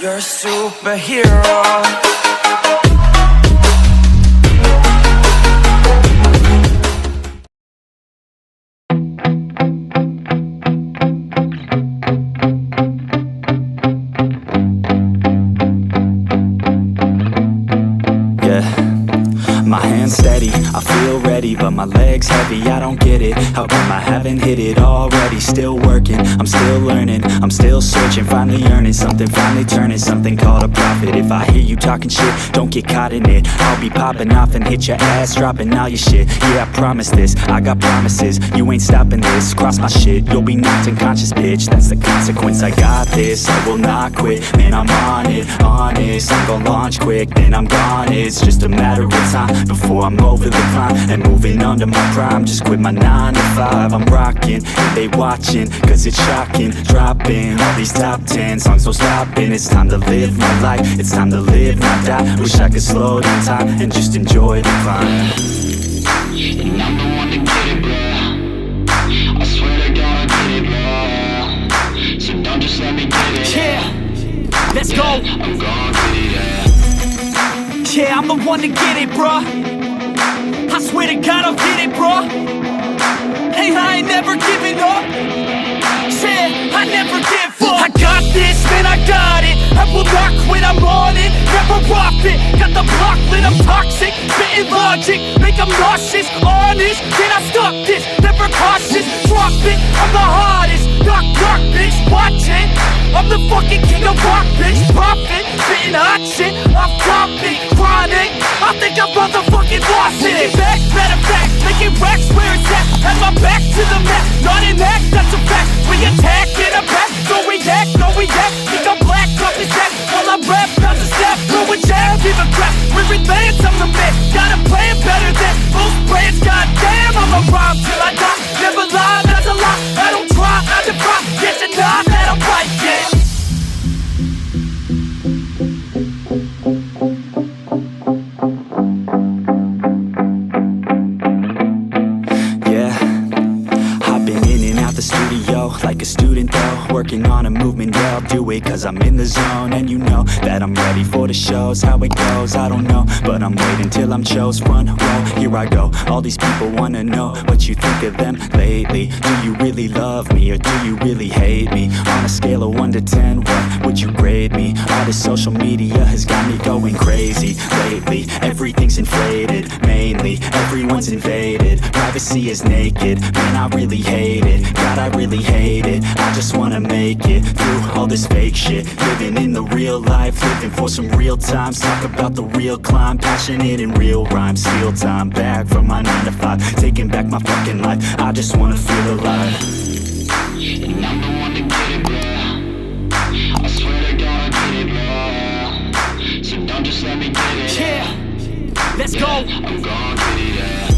You're a superhero. My hands steady, I feel ready, but my legs heavy, I don't get it. How come I haven't hit it already? Still working, I'm still learning, I'm still searching, finally earning something, finally turning something called a profit. If I hear you talking shit, don't get caught in it. I'll be popping off and hit your ass, dropping all your shit. Yeah, I promise this, I got promises, you ain't stopping this. Cross my shit, you'll be knocked unconscious, bitch. That's the consequence, I got this, I will not quit. Man, I'm on it, honest, I'm gon' launch quick, then I'm gone. It's just a matter of time before I'm over the climb and moving under my prime. Just quit my 9 to 5, I'm rocking and they watching, cause it's shocking. Dropping all these top 10 songs, so stopping. It's time to live my life, it's time to live, not die. Wish I could slow down time and just enjoy the climb. And I'm the one to get it, bro. I swear to God I get it, bro. So don't just let me get it. Yeah, let's go. I'm gonna get it, yeah. Yeah, I'm the one to get it, bruh. I swear to God I'll get it, bruh. Hey, I ain't never giving up. Yeah, I never give up. I got this, man, I got it. I will not quit, I'm on it. Never profit, got the block lit, I'm toxic. Spitting logic, make them nauseous. Honest, can I stop this? Never cautious, drop it. I'm the hardest, knock, knock, bitch, watch it. I'm the fucking king of rock, bitch, profit. Spitting hot shit, off topic, chronic. I think I'm motherfucking lost it. Back, matter of fact, making racks where it's at. Have my back to the map, not an act, that's a fact. We attack in a pack, no react, no react. Think I'm black, up his back, while I rap, bounce a snap. Throw a jab, give a crap, we're advanced, I'm the man. Gotta play it better than most brands, goddamn. I'm a rhyme till I die, never lie, that's a lie. I don't try, I defy, get to nod that I'm right, yeah. Like a student though, working on a movement, yeah, I'll do it cause I'm in the zone. And you know that I'm ready for the shows. How it goes, I don't know, but I'm waiting till I'm chose. Front row, here I go. All these people wanna know what you think of them lately. Do you really love me or do you really hate me? On a scale of 1 to 10, what would you grade me? All this social media has got me going crazy lately. Everything's inflated, mainly everyone's invaded. Privacy is naked, man, I really hate it. God, I really hate it. I just wanna make it through all this fake shit. Living in the real life, living for some real times. Talk about the real climb, passionate in real rhymes. Steal time back from my 9 to 5, taking back my fucking life. I just wanna feel alive. And I'm the one to get it, bro. I swear to God I get it, bro. So don't just let me get it. Yeah, let's go. I'm gonna get it, yeah.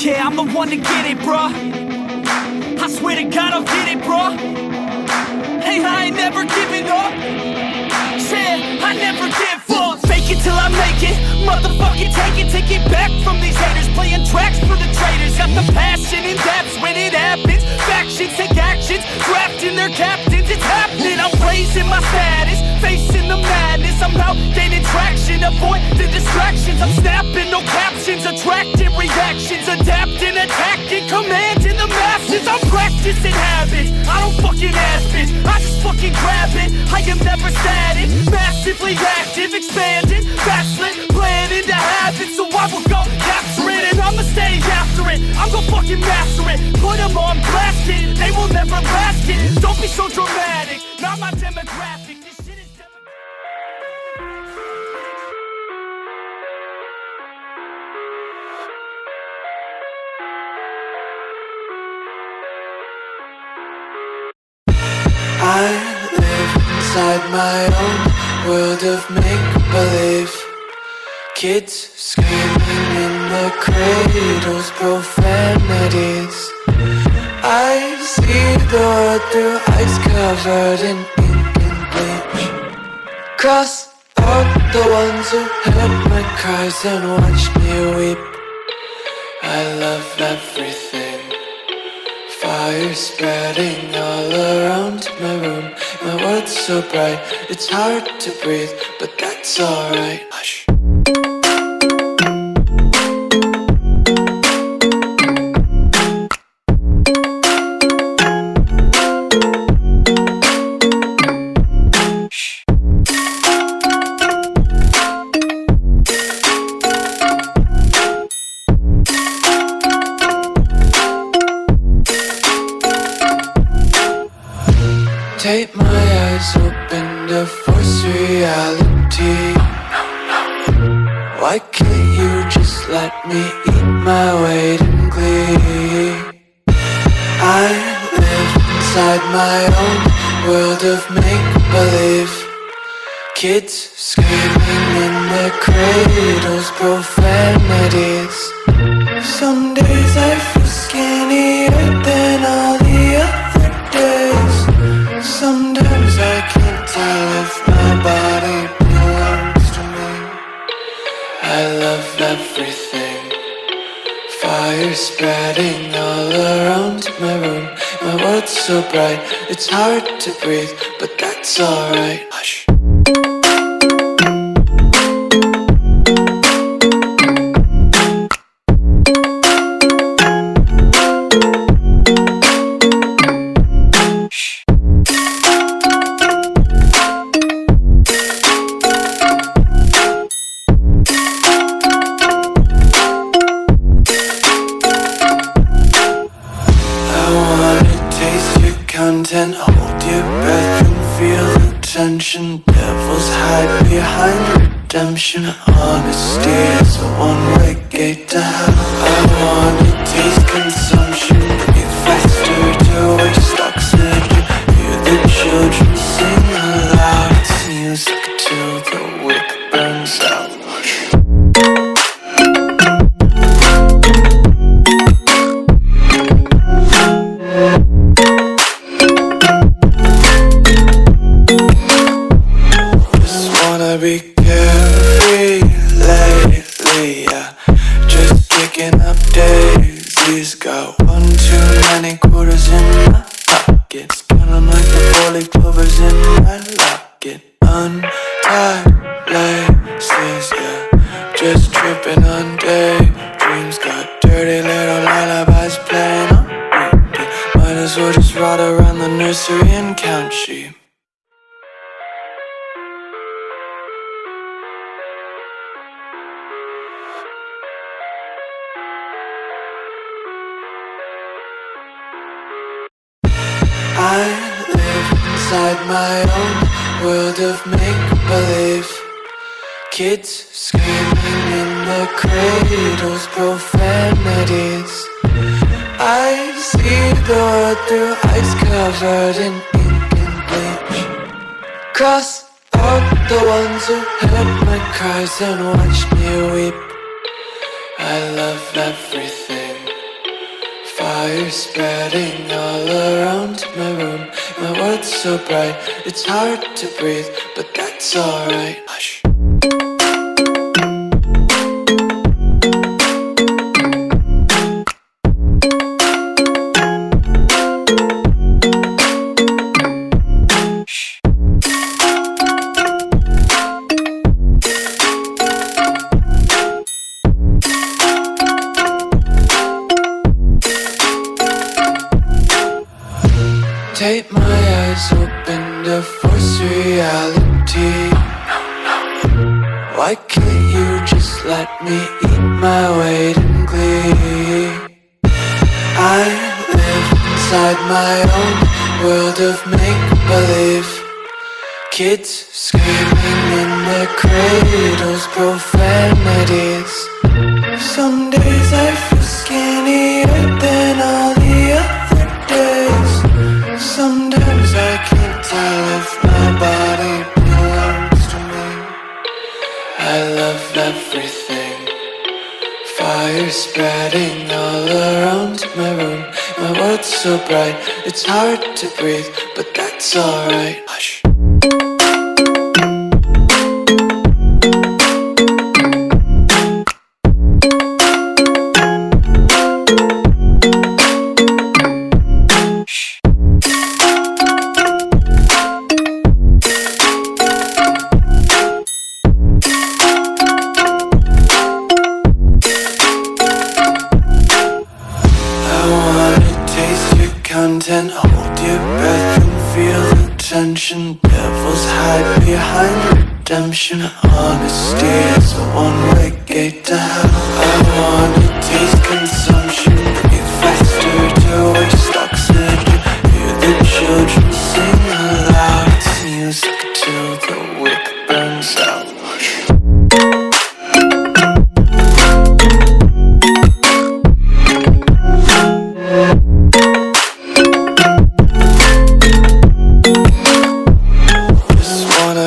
Yeah, I'm the one to get it, bruh. I swear to God I'll get it, bro. Hey, I ain't never giving up. Yeah, I never give up. Fake it till I make it. Motherfucking take it back from these haters. Playing tracks for the traitors. Got the passion in depths when it happens. Factions take actions, drafting their captains. It's happening, I'm raising my status. Facing the madness, I'm out gaining traction. Avoid the distractions, I'm snapping, no captions. Attracting reactions, adapting, attacking, commanding the masses. I'm practicing habits, I don't fucking ask bitch, I just fucking grab it. I am never static, massively active, expanding, backslid, planning to have it. So I will go capture it and I'ma stay after it. I'm gonna fucking master it, put them on blast it. They will never last it, don't be so dramatic. Not my demographic, this shit is I live inside my own world of make-believe. Kids screaming in the cradles, profanities. I see the world through eyes covered in ink and bleach. Cross out the ones who heard my cries and watched me weep. I love everything. Fire spreading all around my room. My world's so bright, it's hard to breathe, but that's alright. Hush. Take my eyes open to force reality. Why can't you just let me eat my weight in glee? I live inside my own world of make-believe. Kids screaming in their cradles, profanities. Some days I feel skinnier than all the other days. Sometimes I can't tell if my body belongs to me. I love everything. Fire spreading all around my room. My world's so bright, it's hard to breathe, but that's alright. Hush. Content, hold your breath and feel the tension. Devils hide behind redemption. Honesty is a one-way gate to hell. I wanna taste consumption. Breathe faster to waste oxygen. Hear the children sing aloud. It's music till the wick burns out. Be carefree lately, yeah. Just kicking up daisies. Got one too many quarters in my pockets. Count 'em like the four-leaf clovers in my locket. Untied laces, yeah. Just tripping on daydreams. Got dirty little lullabies playing on repeat. Might as well just ride around the nursery and count sheep. I live inside my own world of make-believe. Kids screaming in their cradles, profanities. I see the world through ice covered in ink and bleach. Cross out the ones who heard my cries and watched me weep. I love everything. Fire spreading all around my room. My world's so bright, it's hard to breathe, but that's alright. Hush. Take my eyes open to force reality. Why can't you just let me eat my weight in glee? I live inside my own world of make-believe. Kids screaming in their cradles, profanities. Some days I feel skinnier than all the other days. Sometimes I can't tell if my body belongs to me. I love everything. Fire spreading all around my room. My world's so bright, it's hard to breathe, but that's alright. Hush. and hold your breath and feel the tension. Devils hide behind redemption. Honesty is a one-way gate to hell. I wanna taste consumption. Breathe faster to waste oxygen. Hear the children sing aloud. It's music till the wick burns out.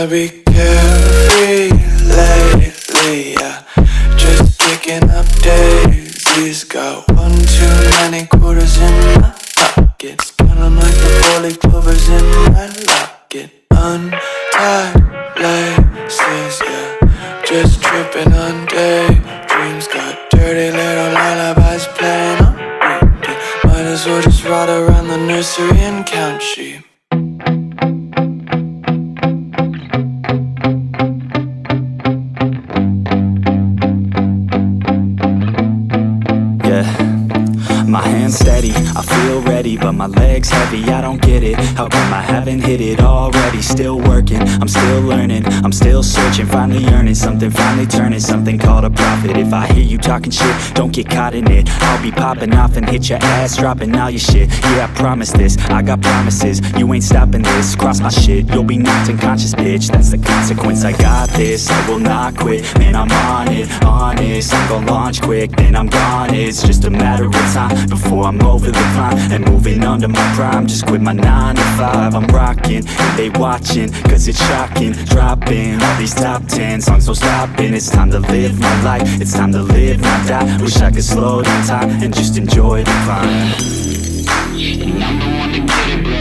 Be carefree lately, yeah. Just kicking up daisies. Got one too many quarters in my pockets. Count 'em like the 4-leaf clovers in my locket. Untied laces, yeah. Just tripping on daydreams. Got dirty little lullabies playing on repeat. Might as well just ride around the nursery and count sheep. My hands steady, I feel ready, but my legs heavy, I don't get it. How come I haven't hit it already? Still working, I'm still learning, I'm still searching, finally earning something, finally turning something called a profit. If I hear you talking shit, don't get caught in it. I'll be popping off and hit your ass, dropping all your shit. Yeah, I promise this, I got promises, you ain't stopping this. Cross my shit, you'll be knocked unconscious, bitch. That's the consequence, I got this, I will not quit. Man, I'm on it, honest, I'm gon' launch quick, then I'm gone. It's just a matter of time before I'm over the climb and moving under my prime. Just quit my 9 to 5, I'm rocking and they watching, cause it's shocking. Dropping all these top 10 songs, so stopping. It's time to live my life, it's time to live, not die. Wish I could slow down time and just enjoy the climb. And I'm the one to get it, bro.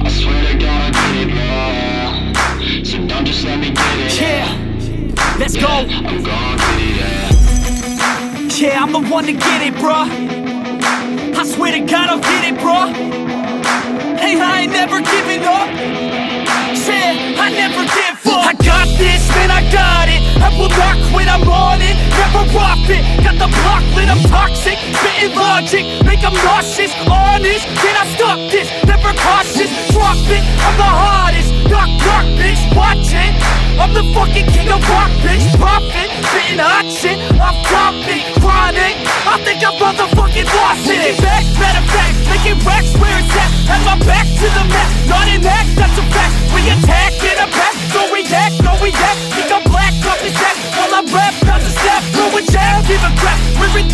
I swear to God I get it, bro. So don't just let me get it. Yeah, let's go. I'm gonna get it, yeah. Yeah, I'm the one to get it, bruh. I swear to God I'll get it, bruh. Hey, I ain't never giving up. Said I never give up. I got this, man, I got it. I will not quit, I'm on it. Never off it. Got the block lit, I'm toxic. Spitting logic, make them nauseous. Honest, can I stop this? Never cautious, drop it. I'm the hardest. Knock, knock, bitch, watching. I'm the fucking king of rock, bitch. Profit, spitting hot shit. Off topic, chronic. I think I'm motherfucking lost it. Making back, matter of fact, making racks where it's at. Have my back to the map, not an act, that's a fact. We attack in a pack, don't react, no react. Think I'm black, off his back, while I rap, not to snap. Throw a jab, give a crap. We're in